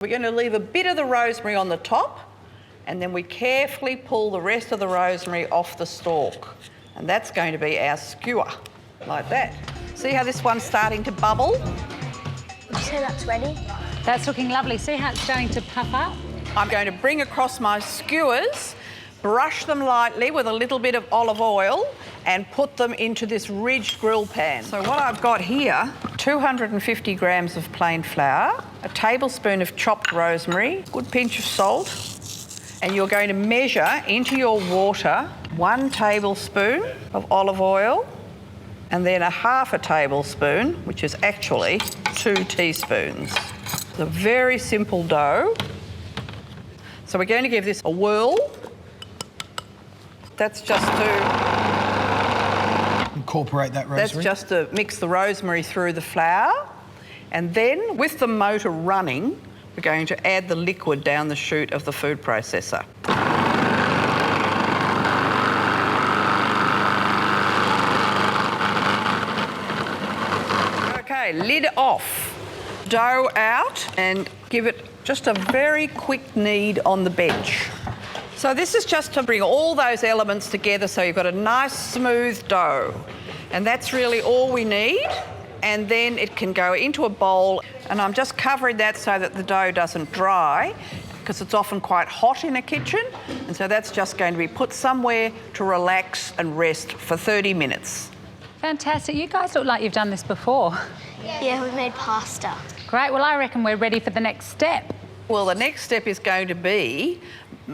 We're going to leave a bit of the rosemary on the top, and then we carefully pull the rest of the rosemary off the stalk. And that's going to be our skewer, like that. See how this one's starting to bubble? Would you say that's ready? That's looking lovely. See how it's starting to puff up? I'm going to bring across my skewers, brush them lightly with a little bit of olive oil, and put them into this ridged grill pan. So what I've got here, 250 grams of plain flour, a tablespoon of chopped rosemary, a good pinch of salt, and you're going to measure into your water 1 tablespoon of olive oil, and then a half a tablespoon, which is actually 2 teaspoons. It's a very simple dough. So we're going to give this a whirl. That's just to incorporate that rosemary. That's just to mix the rosemary through the flour. And then, with the motor running, we're going to add the liquid down the chute of the food processor. Okay, lid off. Dough out, and give it just a very quick knead on the bench. So this is just to bring all those elements together so you've got a nice smooth dough. And that's really all we need. And then it can go into a bowl, and I'm just covering that so that the dough doesn't dry, because it's often quite hot in a kitchen. And so that's just going to be put somewhere to relax and rest for 30 minutes. Fantastic. You guys look like you've done this before. Yeah, we made pasta. Great. Well, I reckon we're ready for the next step. Well, the next step is going to be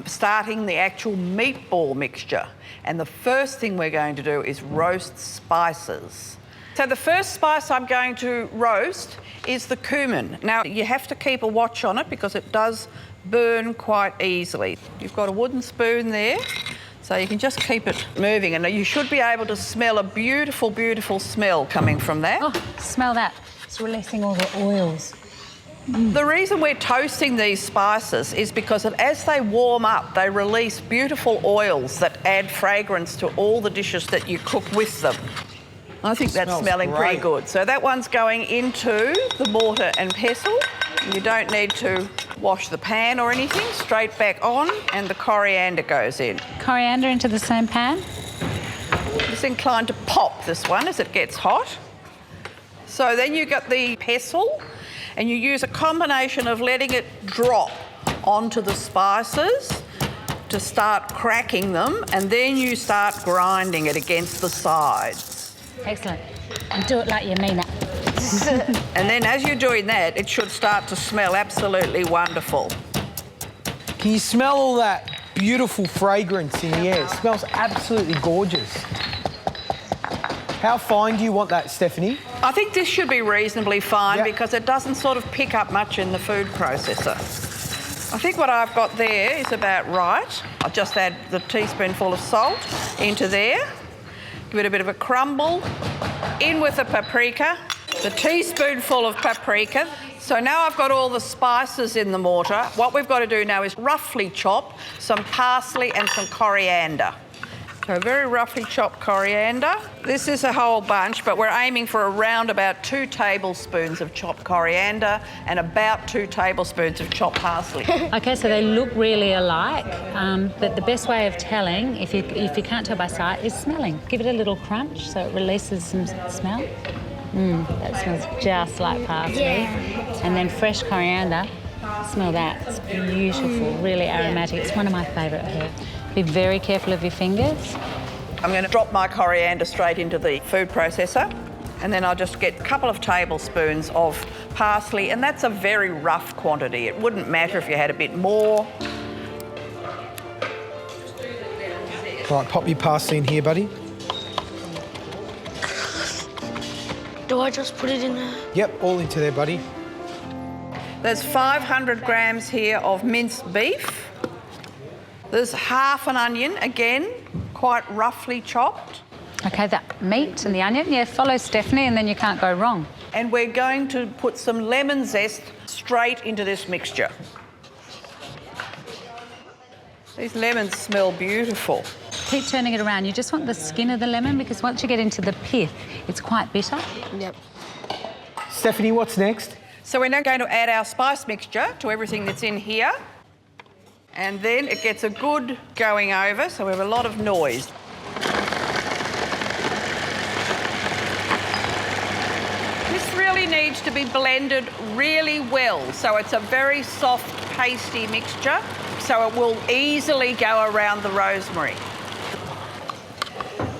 starting the actual meatball mixture. And the first thing we're going to do is roast spices. So the first spice I'm going to roast is the cumin. Now, you have to keep a watch on it because it does burn quite easily. You've got a wooden spoon there, so you can just keep it moving. And you should be able to smell a beautiful, beautiful smell coming from that. Oh, smell that. It's releasing all the oils. The reason we're toasting these spices is because as they warm up, they release beautiful oils that add fragrance to all the dishes that you cook with them. I think that's smelling pretty good. So that one's going into the mortar and pestle. You don't need to wash the pan or anything. Straight back on, and the coriander goes in. Coriander into the same pan? It's inclined to pop, this one, as it gets hot. So then you got the pestle, and you use a combination of letting it drop onto the spices to start cracking them, and then you start grinding it against the sides. Excellent. And do it like you mean it. And then as you're doing that, it should start to smell absolutely wonderful. Can you smell all that beautiful fragrance in the air? It smells absolutely gorgeous. How fine do you want that, Stephanie? I think this should be reasonably fine because it doesn't sort of pick up much in the food processor. I think what I've got there is about right. I'll just add the teaspoonful of salt into there. Give it a bit of a crumble. In with the paprika, the teaspoonful of paprika. So now I've got all the spices in the mortar. What we've got to do now is roughly chop some parsley and some coriander. So very roughly chopped coriander. This is a whole bunch, but we're aiming for around about 2 tablespoons of chopped coriander and about 2 tablespoons of chopped parsley. Okay, so they look really alike, but the best way of telling, if you can't tell by sight, is smelling. Give it a little crunch so it releases some smell. That smells just like parsley. Yeah. And then fresh coriander. Smell that. It's beautiful, really aromatic. It's one of my favourite herbs. Be very careful of your fingers. I'm going to drop my coriander straight into the food processor, and then I'll just get a couple of tablespoons of parsley, and that's a very rough quantity. It wouldn't matter if you had a bit more. Right, pop your parsley in here, buddy. Do I just put it in there? Yep, all into there, buddy. There's 500 grams here of minced beef. There's half an onion, again, quite roughly chopped. Okay, that meat and the onion. Yeah, follow Stephanie and then you can't go wrong. And we're going to put some lemon zest straight into this mixture. These lemons smell beautiful. Keep turning it around. You just want the skin of the lemon because once you get into the pith, it's quite bitter. Yep. Stephanie, what's next? So we're now going to add our spice mixture to everything that's in here. And then it gets a good going over, so we have a lot of noise. This really needs to be blended really well, so it's a very soft, pasty mixture, so it will easily go around the rosemary.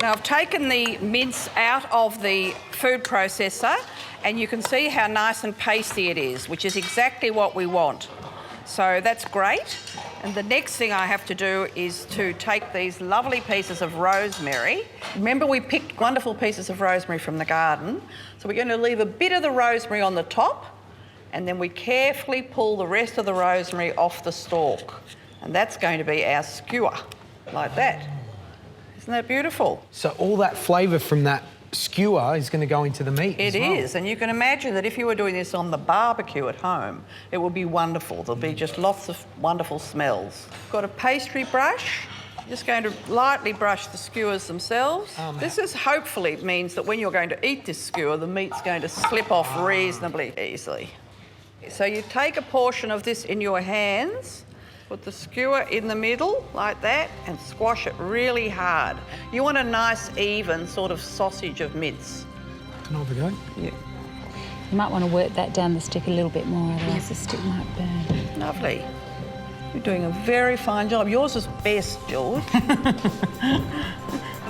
Now I've taken the mince out of the food processor, and you can see how nice and pasty it is, which is exactly what we want. So that's great. And the next thing I have to do is to take these lovely pieces of rosemary. Remember, we picked wonderful pieces of rosemary from the garden. So we're going to leave a bit of the rosemary on the top, and then we carefully pull the rest of the rosemary off the stalk. And that's going to be our skewer, like that. Isn't that beautiful? So all that flavour from that skewer is going to go into the meat as well. It is, and you can imagine that if you were doing this on the barbecue at home, it would be wonderful. There'll be just lots of wonderful smells. Got a pastry brush. Just going to lightly brush the skewers themselves. This is hopefully means that when you're going to eat this skewer, the meat's going to slip off reasonably easily. So you take a portion of this in your hands, put the skewer in the middle like that, and squash it really hard. You want a nice, even sort of sausage of mince. Can I have a go? Yeah. You might want to work that down the stick a little bit more, otherwise the stick might burn. Lovely. You're doing a very fine job. Yours is best, George.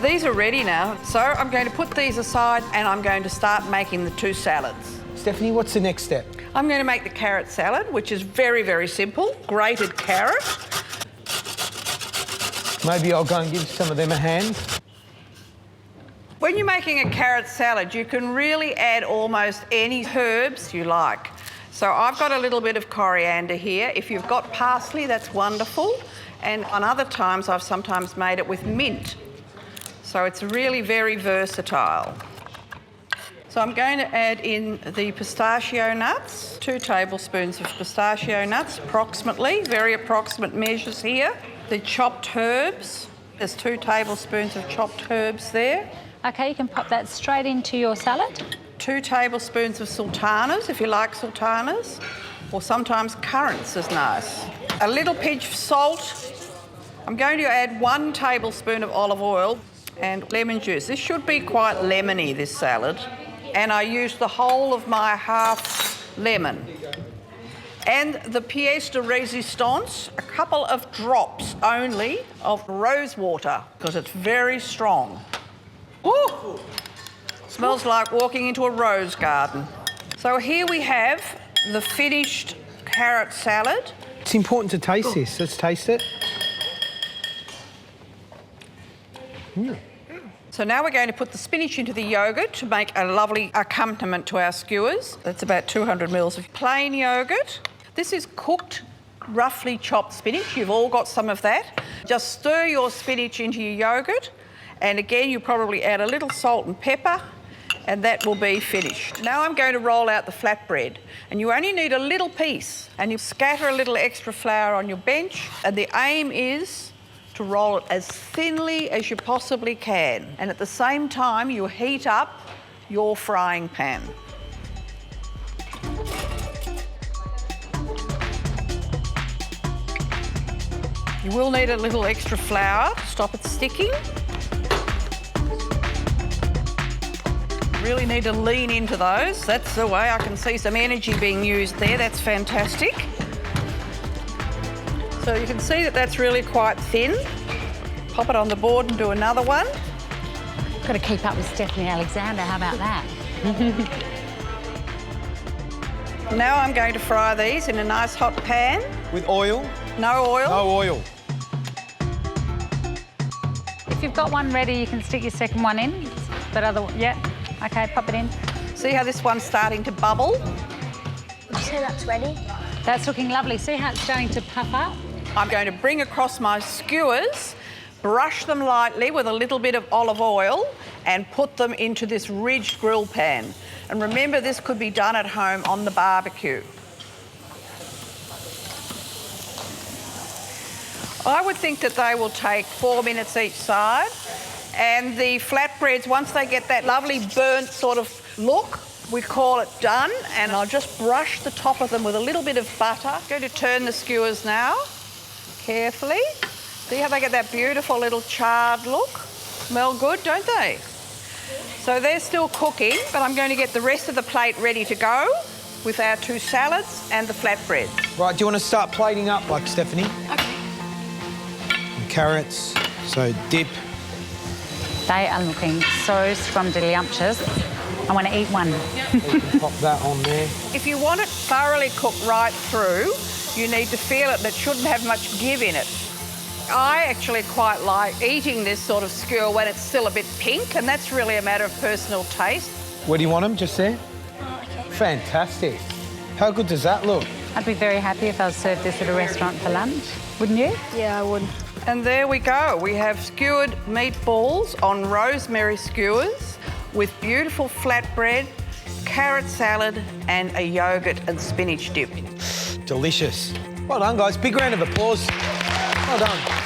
These are ready now, so I'm going to put these aside and I'm going to start making the two salads. Stephanie, what's the next step? I'm going to make the carrot salad, which is very, very simple. Grated carrot. Maybe I'll go and give some of them a hand. When you're making a carrot salad, you can really add almost any herbs you like. So I've got a little bit of coriander here. If you've got parsley, that's wonderful. And on other times, I've sometimes made it with mint. So it's really very versatile. So I'm going to add in the pistachio nuts, 2 tablespoons of pistachio nuts, approximately, very approximate measures here. The chopped herbs, there's 2 tablespoons of chopped herbs there. Okay, you can pop that straight into your salad. 2 tablespoons of sultanas, if you like sultanas, or sometimes currants is nice. A little pinch of salt. I'm going to add 1 tablespoon of olive oil and lemon juice. This should be quite lemony, this salad. And I used the whole of my half lemon. And the pièce de résistance, a couple of drops only of rose water, because it's very strong. Ooh! Smells like walking into a rose garden. So here we have the finished carrot salad. It's important to taste this. Let's taste it. So now we're going to put the spinach into the yoghurt to make a lovely accompaniment to our skewers. That's about 200 mils of plain yoghurt. This is cooked, roughly chopped spinach. You've all got some of that. Just stir your spinach into your yoghurt, and again, you probably add a little salt and pepper, and that will be finished. Now I'm going to roll out the flatbread, and you only need a little piece, and you scatter a little extra flour on your bench, and the aim is to roll it as thinly as you possibly can. And at the same time, you heat up your frying pan. You will need a little extra flour to stop it sticking. Really need to lean into those. That's the way. I can see some energy being used there. That's fantastic. So you can see that that's really quite thin. Pop it on the board and do another one. Got to keep up with Stephanie Alexander, how about that? Now I'm going to fry these in a nice hot pan. With oil? No oil. No oil. If you've got one ready, you can stick your second one in. But yeah, okay, pop it in. See how this one's starting to bubble? Would you say that's ready? That's looking lovely. See how it's starting to puff up? I'm going to bring across my skewers, brush them lightly with a little bit of olive oil and put them into this ridged grill pan. And remember, this could be done at home on the barbecue. I would think that they will take 4 minutes each side. And the flatbreads, once they get that lovely burnt sort of look, we call it done, and I'll just brush the top of them with a little bit of butter. I'm going to turn the skewers now, carefully. See how they get that beautiful little charred look? Smell good, don't they? So they're still cooking, but I'm going to get the rest of the plate ready to go with our 2 salads and the flatbread. Right, do you want to start plating up like Stephanie? Okay. And carrots, so dip. They are looking so scrumdiddlyumptious. I want to eat one. You can pop that on there. If you want it thoroughly cooked right through, you need to feel it, and it shouldn't have much give in it. I actually quite like eating this sort of skewer when it's still a bit pink, and that's really a matter of personal taste. Where do you want them? Just there? Okay. Fantastic. How good does that look? I'd be very happy if I was served this at a restaurant for lunch, wouldn't you? Yeah, I would. And there we go. We have skewered meatballs on rosemary skewers with beautiful flatbread, carrot salad, and a yogurt and spinach dip. Delicious. Well done, guys. Big round of applause. Well done.